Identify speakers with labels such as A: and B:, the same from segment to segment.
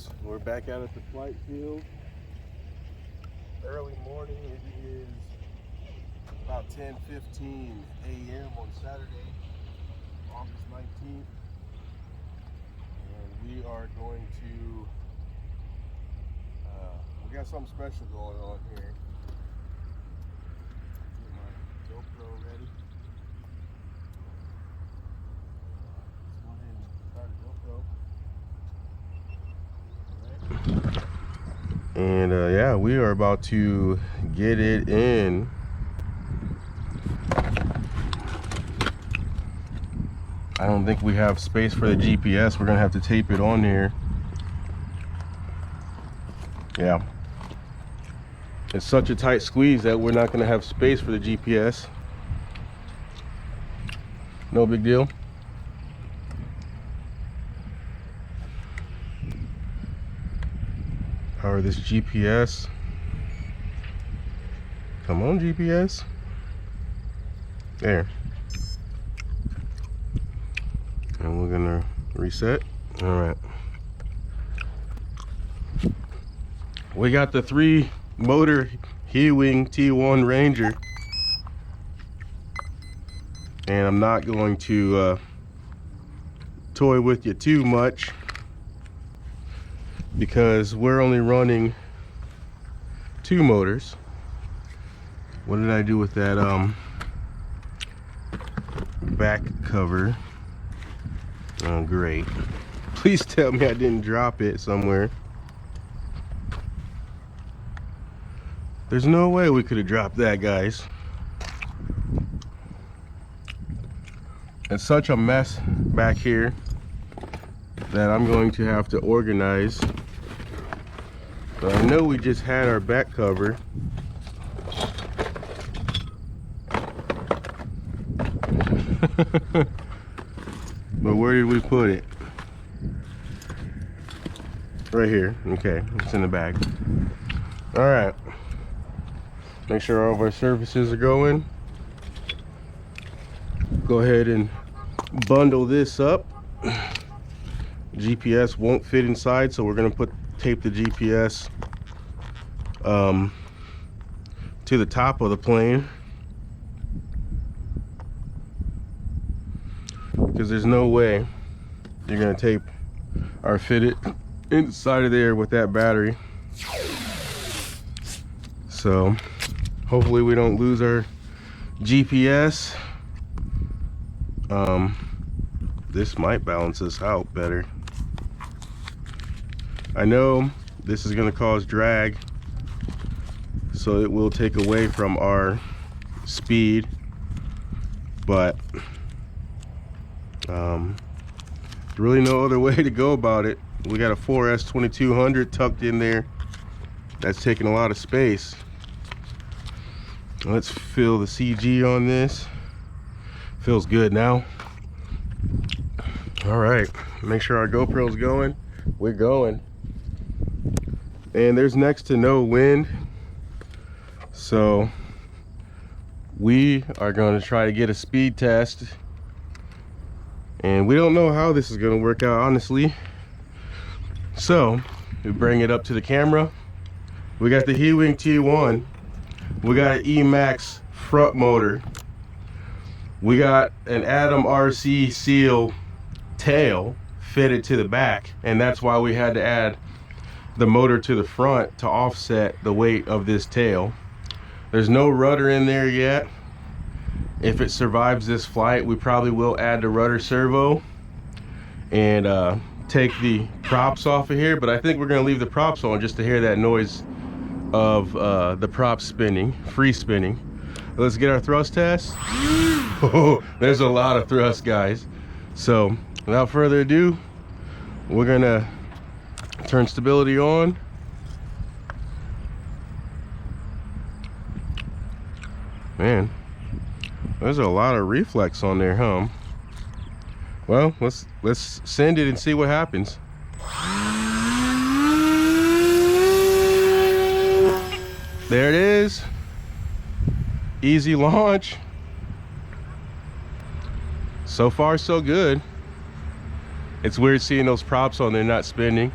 A: guys, we're back out at the flight field. Early morning. It is about 10:15 a.m. on Saturday, August 19th, and we are going to we got something special going on here. Get my GoPro ready. Let's go ahead and start the GoPro. And yeah, we are about to get it in. I don't think we have space for the GPS. We're gonna have to tape it on here. Yeah, it's such a tight squeeze that we're not gonna have space for the GPS. No big deal. Power this GPS. Come on, GPS. There. And we're gonna reset. All right. We got the 3-motor Hewing T1 Ranger. And I'm not going to toy with you too much, because we're only running 2 motors. What did I do with that back cover? Oh, great. Please tell me I didn't drop it somewhere. There's no way we could have dropped that, guys. It's such a mess back here that I'm going to have to organize. But I know we just had our back cover. But where did we put it? Right here. Okay, it's in the bag. All right. Make sure all of our surfaces are going. Go ahead and bundle this up. GPS won't fit inside, so we're gonna tape the GPS to the top of the plane, because there's no way you're gonna tape or fit it inside of there with that battery. So hopefully we don't lose our GPS. This might balance us out better. I know this is going to cause drag, so it will take away from our speed, but there's really no other way to go about it. We got a 4S 2200 tucked in there that's taking a lot of space. Let's fill the CG on this. Feels good now. All right, make sure our GoPro's going. We're going. And there's next to no wind, so we are going to try to get a speed test, and we don't know how this is going to work out, honestly. So we bring it up to the camera. We got the Hewing T1. We got an E-Max front motor. We got an Adam RC Seal tail fitted to the back, and that's why we had to add the motor to the front to offset the weight of this tail. There's no rudder in there yet. If it survives this flight, we probably will add the rudder servo and take the props off of here, but I think we're going to leave the props on just to hear that noise of the props spinning, free spinning. Let's get our thrust test. Oh, there's a lot of thrust, guys. So without further ado, we're gonna turn stability on. Man, there's a lot of reflex on there, huh? Well, let's send it and see what happens. There it is. Easy launch. So far so good. It's weird seeing those props on there not spinning.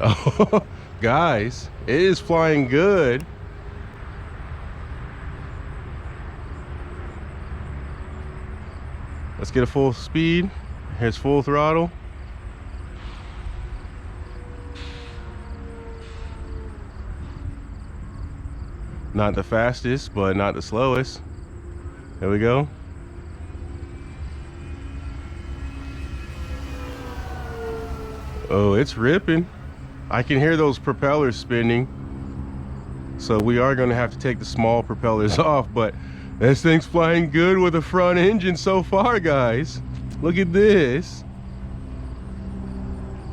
A: Oh, guys, it is flying good. Let's get a full speed. Here's full throttle. Not the fastest, but not the slowest. There we go. Oh, it's ripping. I can hear those propellers spinning. So we are going to have to take the small propellers off, but this thing's flying good with the front engine so far, guys. Look at this.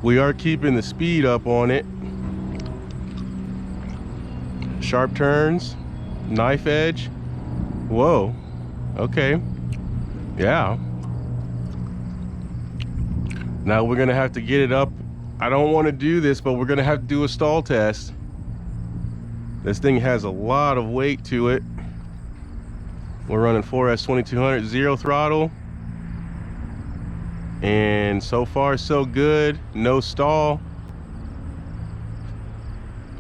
A: We are keeping the speed up on it. Sharp turns, knife edge. Whoa, okay, yeah. Now we're gonna have to get it up. I don't want to do this, but we're gonna have to do a stall test. This thing has a lot of weight to it. We're running 4S 2200 zero throttle, and so far so good. No stall.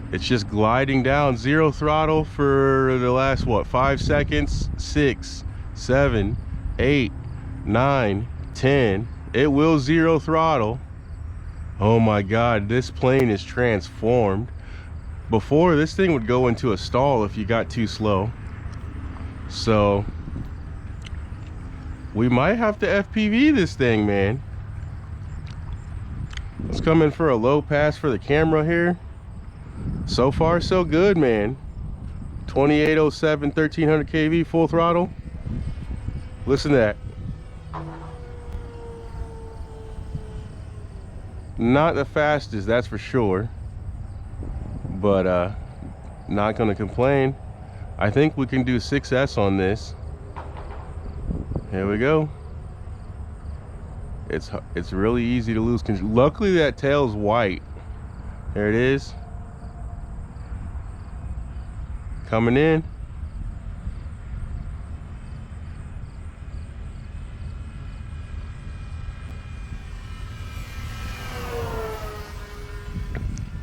A: It's just gliding down. Zero throttle for the last, what, 5 seconds? 6, 7, 8, 9, 10. It will zero throttle. Oh my God, this plane is transformed. Before, this thing would go into a stall if you got too slow. So we might have to FPV this thing, man. Let's come in for a low pass for the camera here. So far so good, man. 2807 1300 kV full throttle. Listen to that. Not the fastest, that's for sure, but not gonna complain. I think we can do 6S on this. Here we go. It's really easy to lose control. Luckily that tail's white. There it is. Coming in.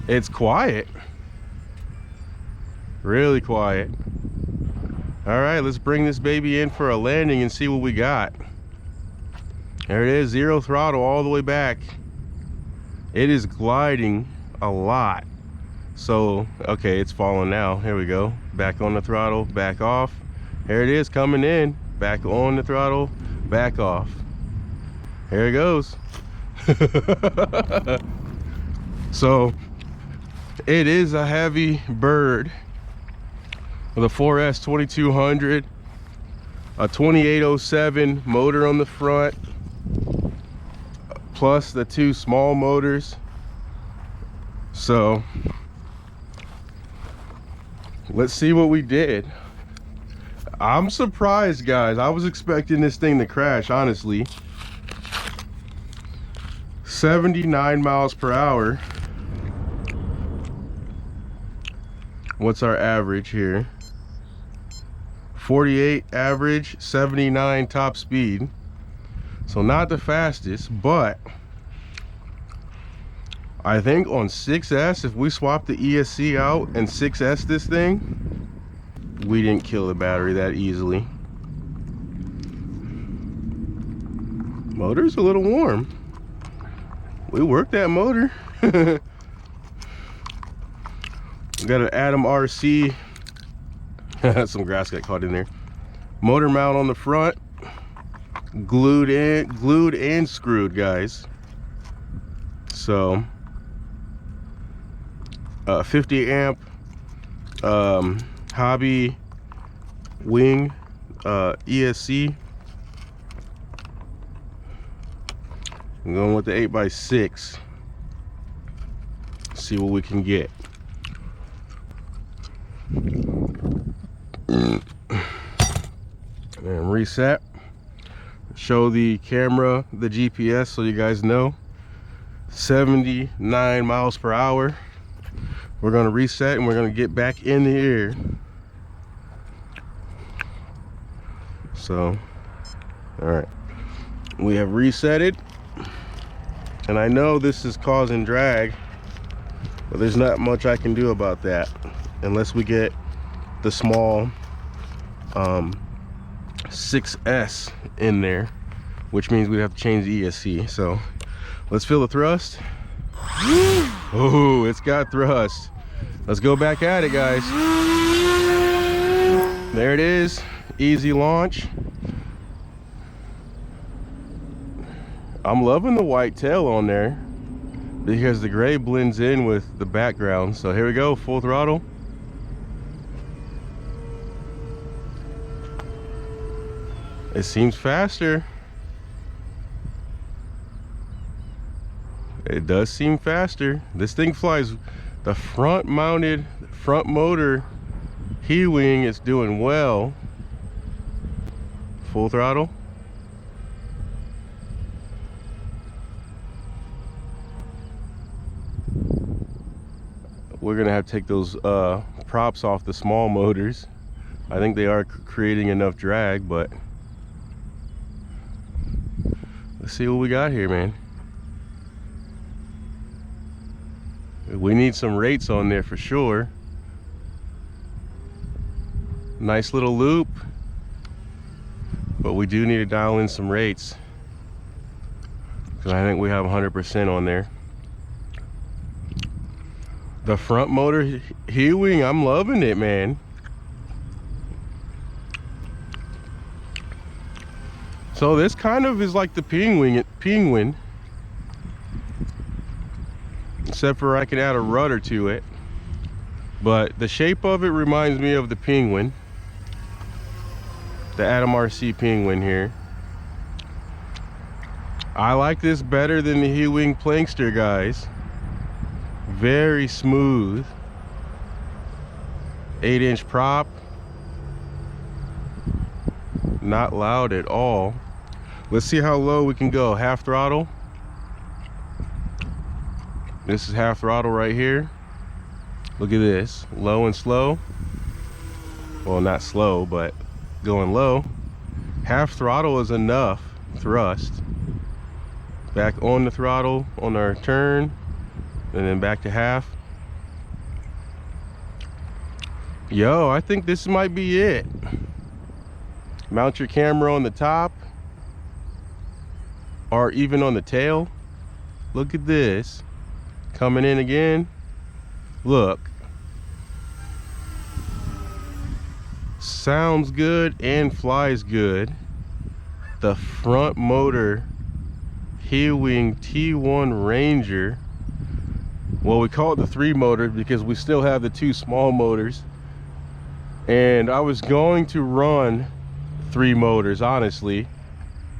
A: It's quiet. Really quiet. All right, let's bring this baby in for a landing and see what we got. There it is, zero throttle all the way back. It is gliding a lot. So, okay, it's falling now. Here we go. Back on the throttle, back off. Here it is, coming in. Back on the throttle, back off. Here it goes. So, it is a heavy bird with a 4S 2200, a 2807 motor on the front, plus the 2 small motors. So let's see what we did. I'm surprised, guys. I was expecting this thing to crash, honestly. 79 miles per hour. What's our average here? 48 average, 79 top speed. So not the fastest, but I think on 6S, if we swap the ESC out and 6S this thing, we didn't kill the battery that easily. Motor's a little warm. We worked that motor. We got an Atom RC. Some grass got caught in there. Motor mount on the front, glued and screwed, guys. So 50 amp hobby wing ESC. I'm going with the 8x6. See what we can get. And reset. Show the camera the GPS so you guys know. 79 miles per hour. We're going to reset and we're going to get back in the air. So, all right, we have reset it, and I know this is causing drag. But there's not much I can do about that unless we get the small 6S in there, which means we have to change the ESC. So let's feel the thrust. Oh, it's got thrust. Let's go back at it, guys. There it is. Easy launch. I'm loving the white tail on there because the gray blends in with the background. So here we go, full throttle. It seems faster. It does seem faster. This thing flies. The front mounted, front motor He wing is doing well. Full throttle. We're gonna have to take those props off the small motors. I think they are creating enough drag, but let's see what we got here, man. We need some rates on there for sure. Nice little loop, but we do need to dial in some rates because I think we have 100% on there. The front motor heel wing, I'm loving it, man. So this kind of is like the penguin, except for I can add a rudder to it. But the shape of it reminds me of the penguin, the Adam RC penguin here. I like this better than the heel wing plankster, guys. Very smooth. 8-inch prop. Not loud at all. Let's see how low we can go. Half throttle. This is half throttle right here. Look at this. Low and slow. Well, not slow, but going low. Half throttle is enough thrust. Back on the throttle on our turn, and then back to half. Yo, I think this might be it. Mount your camera on the top or even on the tail. Look at this. Coming in again. Look. Sounds good and flies good. The front motor heel wing T1 Ranger. Well, we call it the 3 motor because we still have the 2 small motors. And I was going to run 3 motors, honestly.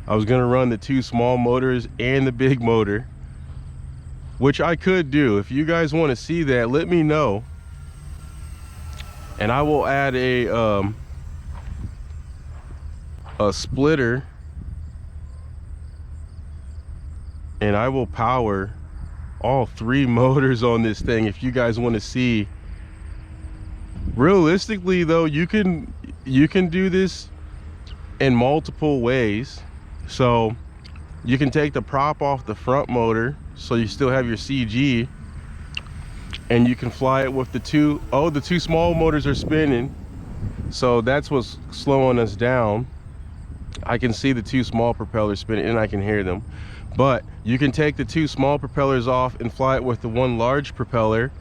A: I was gonna run the 2 small motors and the big motor, which I could do. If you guys want to see that, let me know, and I will add a splitter, and I will power all 3 motors on this thing if you guys want to see. Realistically though, you can do this in multiple ways. So you can take the prop off the front motor, so you still have your CG, and you can fly it with the 2. Oh, the 2 small motors are spinning, so that's what's slowing us down. I can see the 2 small propellers spinning and I can hear them. But you can take the 2 small propellers off and fly it with the 1 large propeller,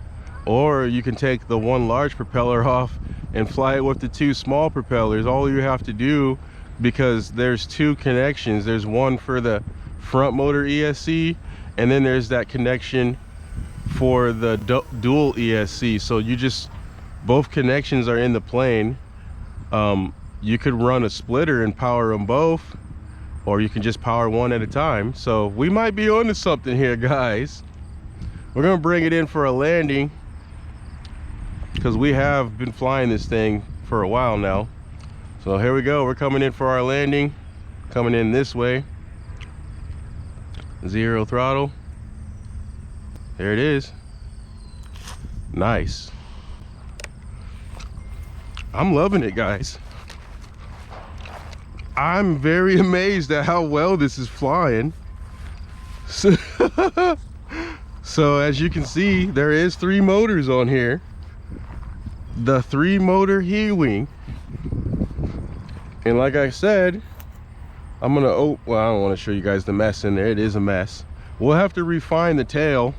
A: or you can take the 1 large propeller off and fly it with the 2 small propellers. All you have to do, because there's 2 connections, there's one for the front motor ESC, and then there's that connection for the dual ESC. So you just, both connections are in the plane. You could run a splitter and power them both, or you can just power one at a time. So we might be onto something here, guys. We're gonna bring it in for a landing because we have been flying this thing for a while now. So here we go, we're coming in for our landing. Coming in this way. 0 throttle. There it is. Nice. I'm loving it, guys. I'm very amazed at how well this is flying. So as you can see, there is 3 motors on here. The 3 motor heel wing. And like I said, I'm gonna, oh, well, I don't want to show you guys the mess in there. It is a mess. We'll have to refine the tail.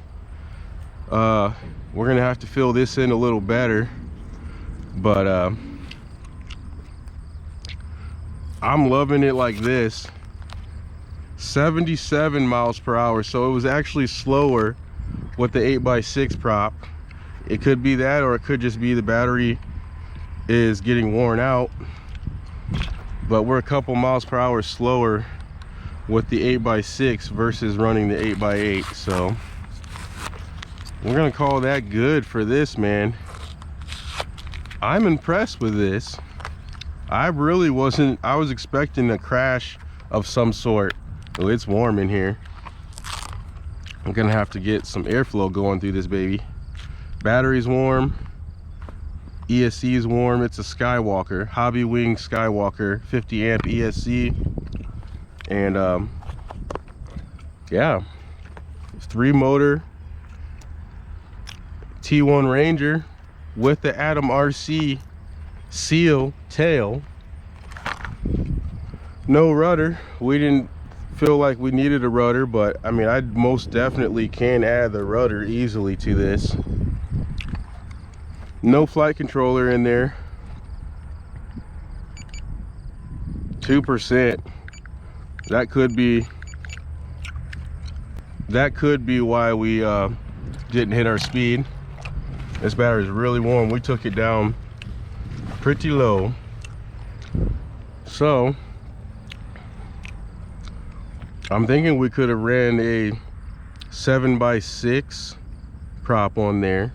A: We're gonna have to fill this in a little better, but I'm loving it like this. 77 miles per hour, so it was actually slower with the 8x6 prop. It could be that, or it could just be the battery is getting worn out, but we're a couple miles per hour slower with the 8x6 versus running the 8x8. So we're gonna call that good for this, man. I'm impressed with this. I really wasn't, I was expecting a crash of some sort. Oh, it's warm in here. I'm gonna have to get some airflow going through this baby. Battery's warm, ESC is warm. It's a Skywalker, Hobby Wing Skywalker, 50 amp ESC. And yeah, 3 motor T1 Ranger with the Atom RC seal tail. No rudder. We didn't feel like we needed a rudder, but I mean, I most definitely can add the rudder easily to this. No flight controller in there. 2%. That could be why we didn't hit our speed. This battery is really warm. We took it down pretty low. So I'm thinking we could have ran a 7x6 prop on there